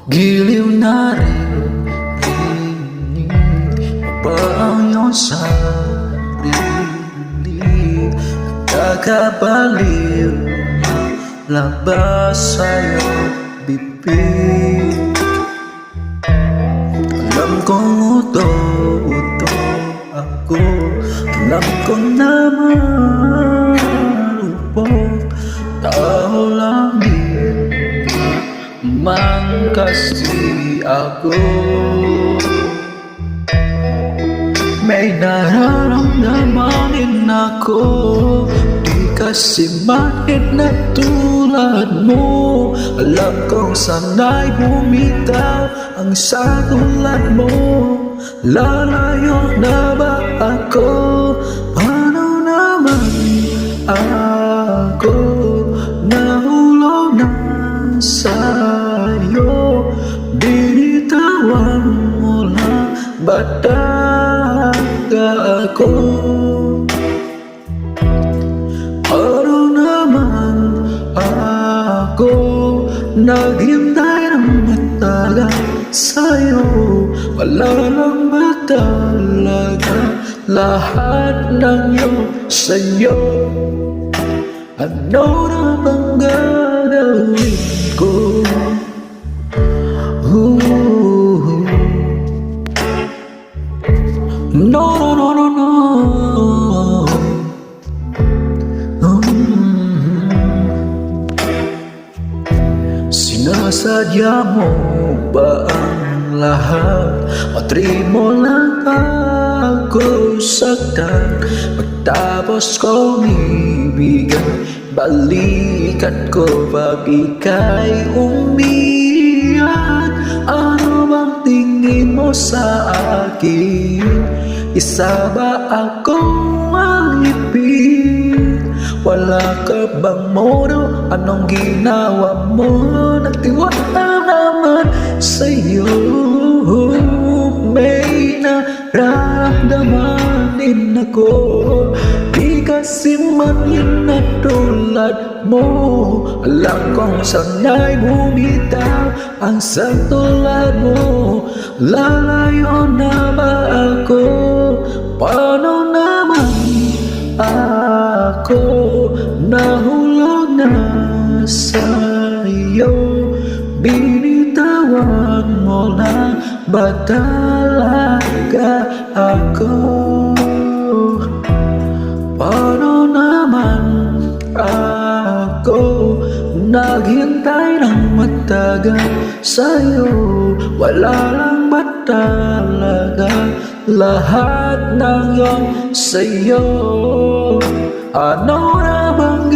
Giliw na rin pa ang iyong sarili. Nagkakabaliw na labas sa iyong bibig. Alam kong uto ako, alam ko naman upok tao lang din man kasi ako. May nararamdaman din ako, di kasi mahit na tulad mo. Alam kong sana'y bumitaw ang sa tulad mo. Lalayo na ba ako? Paano naman ako nahulog na sa'yo? Binitawan mo lang ba talaga ako? Paano naman ako naghintay ng matagal sa'yo? Wala lang ba talaga lahat ng iyong sa'yo? Ano na bang gagawin ko? No, no, no, no, no. Sinasadya mo ba ang lahat? Patri mo lang ako saktan, pagtapos kong ibigay balikat ko pag ika'y umiyak. Ano bang tingin mo sa akin? Isa ba akong malipit? Wala ka bang modo? Anong ginawa mo? Nagtiwala naman sa'yo. May nararamdaman din ako, di kasi man yun na tulad mo. Alam kong sana'y bumitaw ang sa tulad mo. Lalayo na ba ako? Paano naman ako nahulog na sa'yo? Binitawan mo na ba talaga ako? Paano naman ako naghintay ng matagal sa'yo? Wala lang ba talaga lahat ng iyong sa'yo? Ano na bang